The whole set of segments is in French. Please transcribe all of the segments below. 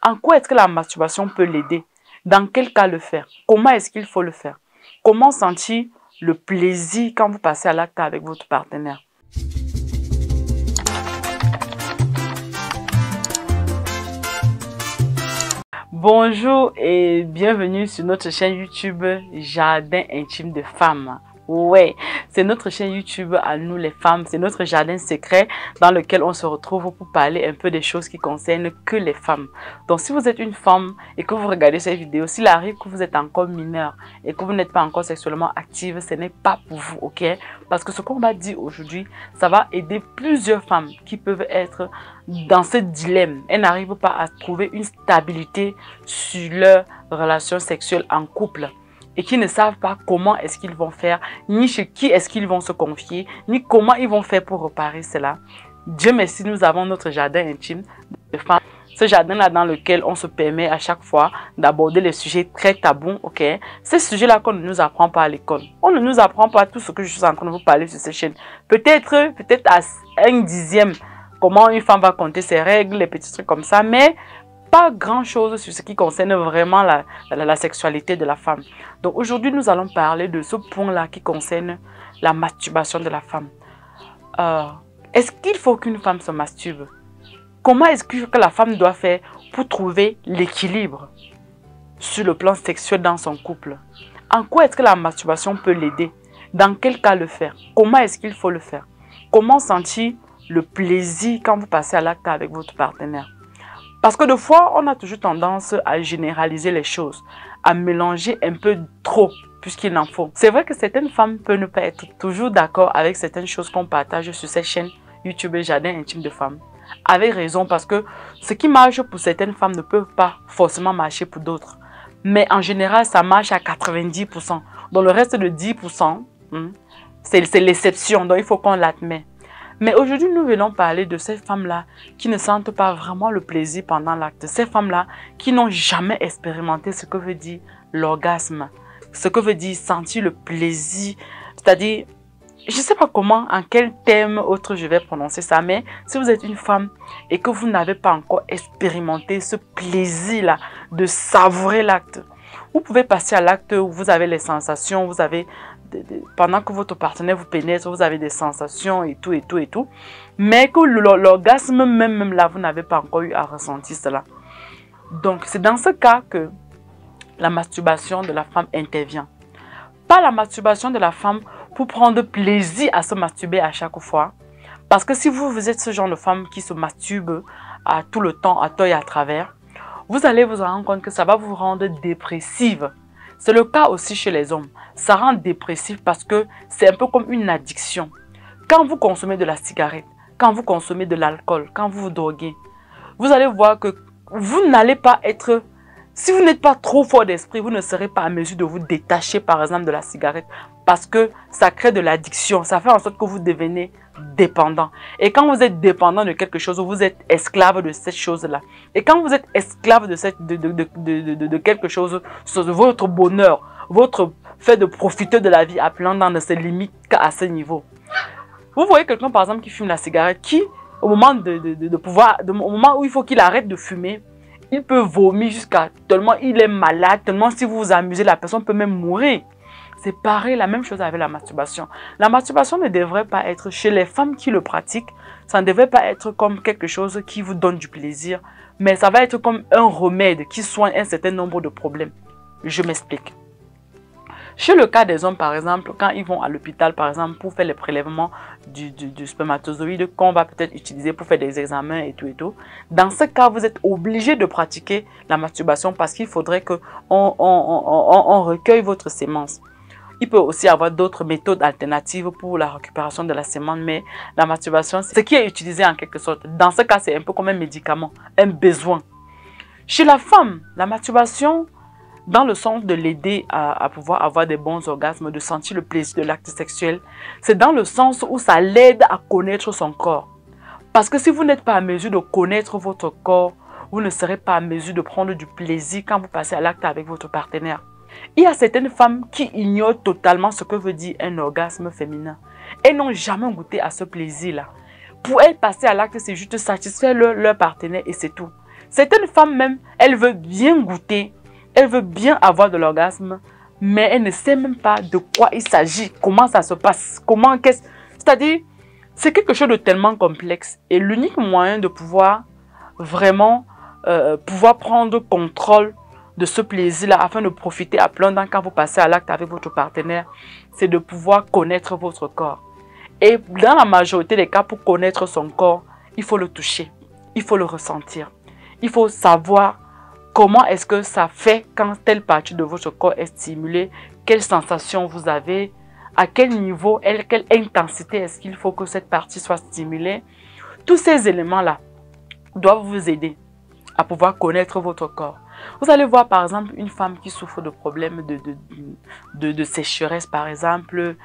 En quoi est-ce que la masturbation peut l'aider? Dans quel cas le faire? Comment est-ce qu'il faut le faire? Comment sentir le plaisir quand vous passez à l'acte avec votre partenaire? Bonjour et bienvenue sur notre chaîne YouTube Jardin Intime de Femmes. Ouais, c'est notre chaîne YouTube à nous les femmes, c'est notre jardin secret dans lequel on se retrouve pour parler un peu des choses qui concernent que les femmes. Donc si vous êtes une femme et que vous regardez cette vidéo, s'il arrive que vous êtes encore mineur et que vous n'êtes pas encore sexuellement active, ce n'est pas pour vous, ok? Parce que ce qu'on va dire aujourd'hui, ça va aider plusieurs femmes qui peuvent être dans ce dilemme. Elles n'arrivent pas à trouver une stabilité sur leur relation sexuelle en couple et qui ne savent pas comment est-ce qu'ils vont faire, ni chez qui est-ce qu'ils vont se confier, ni comment ils vont faire pour réparer cela. Dieu merci, nous avons notre jardin intime de femmes. Ce jardin-là dans lequel on se permet à chaque fois d'aborder les sujets très tabous, ok? Ces sujets-là qu'on ne nous apprend pas à l'école. On ne nous apprend pas tout ce que je suis en train de vous parler sur cette chaîne. Peut-être à 1/10 comment une femme va compter ses règles, les petits trucs comme ça, mais pas grand-chose sur ce qui concerne vraiment la sexualité de la femme. Donc aujourd'hui, nous allons parler de ce point-là qui concerne la masturbation de la femme. Est-ce qu'il faut qu'une femme se masturbe? Comment est-ce que la femme doit faire pour trouver l'équilibre sur le plan sexuel dans son couple? En quoi est-ce que la masturbation peut l'aider? Dans quel cas le faire? Comment est-ce qu'il faut le faire? Comment sentir le plaisir quand vous passez à l'acte avec votre partenaire? Parce que des fois, on a toujours tendance à généraliser les choses, à mélanger un peu trop, puisqu'il en faut. C'est vrai que certaines femmes peuvent ne pas être toujours d'accord avec certaines choses qu'on partage sur cette chaîne YouTube Jardin Intime de Femmes. Avec raison, parce que ce qui marche pour certaines femmes ne peut pas forcément marcher pour d'autres. Mais en général, ça marche à 90%. Dans le reste de 10%, c'est l'exception, donc il faut qu'on l'admette. Mais aujourd'hui, nous venons parler de ces femmes-là qui ne sentent pas vraiment le plaisir pendant l'acte. Ces femmes-là qui n'ont jamais expérimenté ce que veut dire l'orgasme, ce que veut dire sentir le plaisir. C'est-à-dire, je ne sais pas comment, en quel terme autre je vais prononcer ça, mais si vous êtes une femme et que vous n'avez pas encore expérimenté ce plaisir-là de savourer l'acte, vous pouvez passer à l'acte où vous avez les sensations, vous avez... pendant que votre partenaire vous pénètre, vous avez des sensations et tout. Mais que l'orgasme même là, vous n'avez pas encore eu à ressentir cela. Donc, c'est dans ce cas que la masturbation de la femme intervient. Pas la masturbation de la femme pour prendre plaisir à se masturber à chaque fois. Parce que si vous êtes ce genre de femme qui se masturbe à tout le temps, à tort et à travers, vous allez vous rendre compte que ça va vous rendre dépressive. C'est le cas aussi chez les hommes. Ça rend dépressif parce que c'est un peu comme une addiction. Quand vous consommez de la cigarette, quand vous consommez de l'alcool, quand vous vous droguez, vous allez voir que vous n'allez pas être... Si vous n'êtes pas trop fort d'esprit, vous ne serez pas à mesure de vous détacher par exemple de la cigarette parce que ça crée de l'addiction. Ça fait en sorte que vous devenez dépendant. Et quand vous êtes dépendant de quelque chose, vous êtes esclave de cette chose-là. Et quand vous êtes esclave de quelque chose, votre bonheur, votre fait de profiter de la vie appelant dans ne se limite qu'à ce niveau. Vous voyez quelqu'un par exemple qui fume la cigarette, qui au moment au moment où il faut qu'il arrête de fumer, il peut vomir jusqu'à tellement il est malade, tellement si vous vous amusez, la personne peut même mourir. C'est pareil, la même chose avec la masturbation. La masturbation ne devrait pas être, chez les femmes qui le pratiquent, ça ne devrait pas être comme quelque chose qui vous donne du plaisir, mais ça va être comme un remède qui soigne un certain nombre de problèmes. Je m'explique. Chez le cas des hommes, par exemple, quand ils vont à l'hôpital, par exemple, pour faire les prélèvements du spermatozoïde qu'on va peut-être utiliser pour faire des examens et tout, dans ce cas, vous êtes obligé de pratiquer la masturbation parce qu'il faudrait qu'on recueille votre sémence. Il peut aussi y avoir d'autres méthodes alternatives pour la récupération de la sémence, mais la masturbation, c'est ce qui est utilisé en quelque sorte. Dans ce cas, c'est un peu comme un médicament, un besoin. Chez la femme, la masturbation, dans le sens de l'aider à pouvoir avoir des bons orgasmes, de sentir le plaisir de l'acte sexuel, c'est dans le sens où ça l'aide à connaître son corps. Parce que si vous n'êtes pas à mesure de connaître votre corps, vous ne serez pas à mesure de prendre du plaisir quand vous passez à l'acte avec votre partenaire. Il y a certaines femmes qui ignorent totalement ce que veut dire un orgasme féminin. Elles n'ont jamais goûté à ce plaisir-là. Pour elles, passer à l'acte, c'est juste satisfaire leur partenaire et c'est tout. Certaines femmes même, elles veulent bien goûter, elles veulent bien avoir de l'orgasme, mais elles ne savent même pas de quoi il s'agit, comment ça se passe, c'est-à-dire, c'est quelque chose de tellement complexe. Et l'unique moyen de pouvoir vraiment pouvoir prendre contrôle de ce plaisir-là afin de profiter à plein temps quand vous passez à l'acte avec votre partenaire, c'est de pouvoir connaître votre corps. Et dans la majorité des cas, pour connaître son corps, il faut le toucher, il faut le ressentir. Il faut savoir comment est-ce que ça fait quand telle partie de votre corps est stimulée, quelles sensations vous avez, à quel niveau, quelle intensité est-ce qu'il faut que cette partie soit stimulée. Tous ces éléments-là doivent vous aider à pouvoir connaître votre corps. Vous allez voir par exemple une femme qui souffre de problèmes de sécheresse par exemple,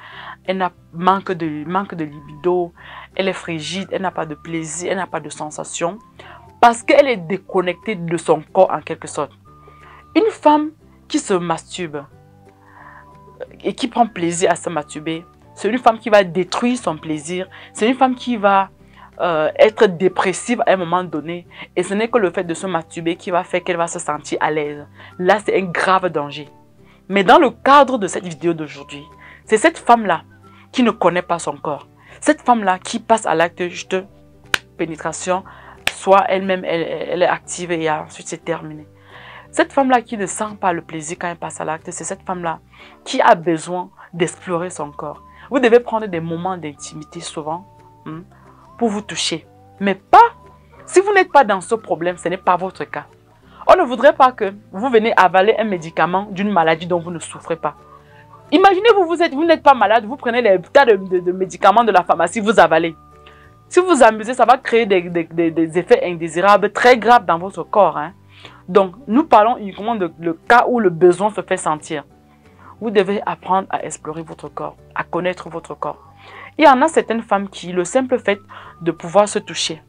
elle a manque de libido, elle est frigide, elle n'a pas de plaisir, elle n'a pas de sensation parce qu'elle est déconnectée de son corps en quelque sorte. Une femme qui se masturbe et qui prend plaisir à se masturber, c'est une femme qui va détruire son plaisir, c'est une femme qui va être dépressive à un moment donné et ce n'est que le fait de se masturber qui va faire qu'elle va se sentir à l'aise. Là, c'est un grave danger. Mais dans le cadre de cette vidéo d'aujourd'hui, c'est cette femme-là qui ne connaît pas son corps. Cette femme-là qui passe à l'acte juste pénétration, soit elle-même, elle est active et ensuite c'est terminé. Cette femme-là qui ne sent pas le plaisir quand elle passe à l'acte, c'est cette femme-là qui a besoin d'explorer son corps. Vous devez prendre des moments d'intimité souvent pour vous toucher. Mais pas, si vous n'êtes pas dans ce problème, ce n'est pas votre cas. On ne voudrait pas que vous venez avaler un médicament d'une maladie dont vous ne souffrez pas. Imaginez, vous n'êtes pas malade, vous prenez les tas de médicaments de la pharmacie, vous avalez. Si vous vous amusez, ça va créer des effets indésirables très graves dans votre corps. Donc, nous parlons uniquement de le cas où le besoin se fait sentir. Vous devez apprendre à explorer votre corps, à connaître votre corps. Il y en a certaines femmes qui, le simple fait de pouvoir se toucher,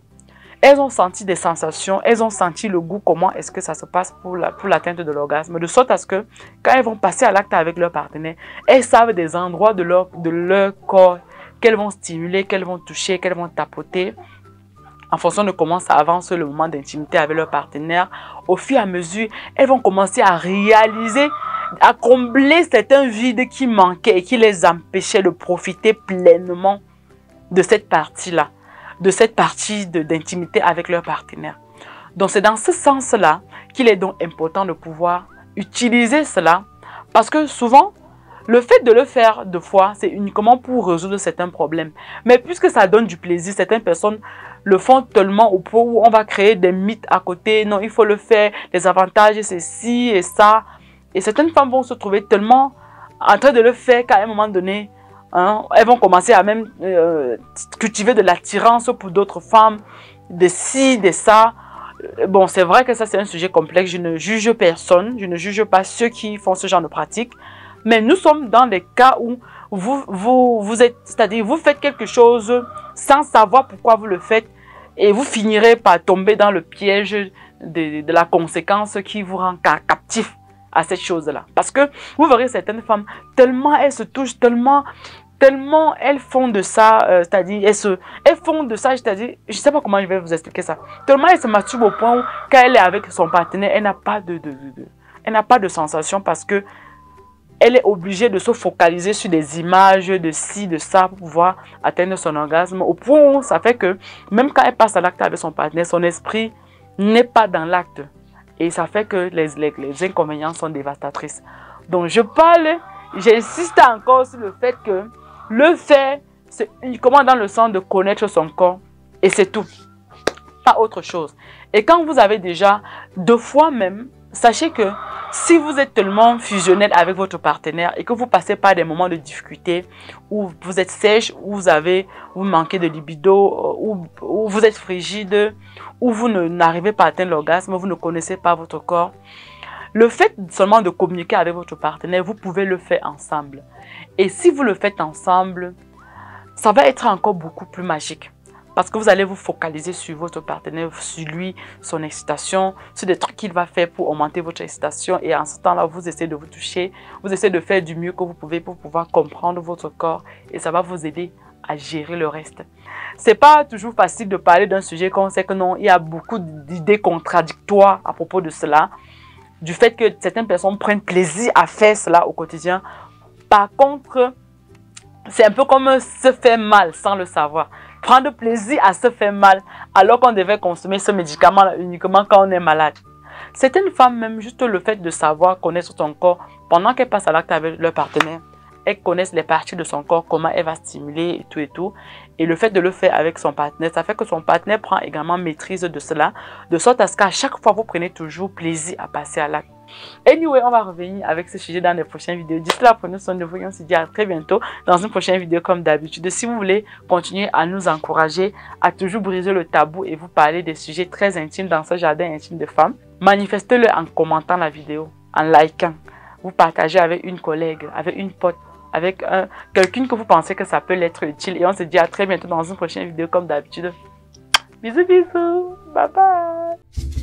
elles ont senti des sensations, elles ont senti le goût, comment est-ce que ça se passe pour l'atteinte de l'orgasme, de sorte à ce que quand elles vont passer à l'acte avec leur partenaire, elles savent des endroits de leur corps qu'elles vont stimuler, qu'elles vont toucher, qu'elles vont tapoter. En fonction de comment ça avance le moment d'intimité avec leur partenaire, au fur et à mesure, elles vont commencer à réaliser, à combler certains vides qui manquaient et qui les empêchaient de profiter pleinement de cette partie-là, de cette partie d'intimité avec leur partenaire. Donc c'est dans ce sens-là qu'il est donc important de pouvoir utiliser cela parce que souvent, le fait de le faire deux fois, c'est uniquement pour résoudre certains problèmes. Mais puisque ça donne du plaisir, certaines personnes le font tellement au point où on va créer des mythes à côté. Non, il faut le faire, les avantages, c'est ci et ça. Et certaines femmes vont se trouver tellement en train de le faire qu'à un moment donné, elles vont commencer à même cultiver de l'attirance pour d'autres femmes, de ci, de ça. Bon, c'est vrai que ça c'est un sujet complexe. Je ne juge personne, je ne juge pas ceux qui font ce genre de pratique. Mais nous sommes dans des cas où c'est-à-dire vous faites quelque chose sans savoir pourquoi vous le faites et vous finirez par tomber dans le piège de la conséquence qui vous rend captif à cette chose-là. Parce que vous verrez certaines femmes, tellement elles se touchent, tellement elles font de ça, c'est-à-dire elles font de ça, c'est-à-dire, je ne sais pas comment je vais vous expliquer ça. Tellement elles se masturbent au point où quand elle est avec son partenaire, elle n'a pas de sensation parce que elle est obligée de se focaliser sur des images de ci, de ça pour pouvoir atteindre son orgasme. Au point où ça fait que même quand elle passe à l'acte avec son partenaire, son esprit n'est pas dans l'acte. Et ça fait que les inconvénients sont dévastatrices. Donc j'insiste encore sur le fait que le fait, c'est uniquement dans le sens de connaître son corps. Et c'est tout. Pas autre chose. Et quand vous avez déjà 2 fois même, sachez que si vous êtes tellement fusionnel avec votre partenaire et que vous passez par des moments de difficulté où vous êtes sèche, où vous manquez de libido, où vous êtes frigide, où vous n'arrivez pas à atteindre l'orgasme, vous ne connaissez pas votre corps, le fait seulement de communiquer avec votre partenaire, vous pouvez le faire ensemble. Et si vous le faites ensemble, ça va être encore beaucoup plus magique. Parce que vous allez vous focaliser sur votre partenaire, sur lui, son excitation, sur des trucs qu'il va faire pour augmenter votre excitation. Et en ce temps-là, vous essayez de vous toucher, vous essayez de faire du mieux que vous pouvez pour pouvoir comprendre votre corps. Et ça va vous aider à gérer le reste. C'est pas toujours facile de parler d'un sujet quand on sait que non, il y a beaucoup d'idées contradictoires à propos de cela, du fait que certaines personnes prennent plaisir à faire cela au quotidien. Par contre, c'est un peu comme se faire mal sans le savoir. Prendre plaisir à se faire mal alors qu'on devait consommer ce médicament uniquement quand on est malade. Certaines femmes, même juste le fait de savoir connaître son corps pendant qu'elles passent à l'acte avec leur partenaire, elles connaissent les parties de son corps, comment elle va stimuler et tout et tout. Et le fait de le faire avec son partenaire, ça fait que son partenaire prend également maîtrise de cela, de sorte à ce qu'à chaque fois, vous prenez toujours plaisir à passer à l'acte. Anyway, on va revenir avec ce sujet dans les prochaines vidéos. D'ici là, prenez soin de vous et on se dit à très bientôt dans une prochaine vidéo comme d'habitude. Si vous voulez continuer à nous encourager, à toujours briser le tabou et vous parler des sujets très intimes dans ce jardin intime de femmes, manifestez-le en commentant la vidéo, en likant. Vous partagez avec une collègue, avec une pote, avec quelqu'un que vous pensez que ça peut l'être utile. Et on se dit à très bientôt dans une prochaine vidéo comme d'habitude. Bisous, bisous. Bye bye.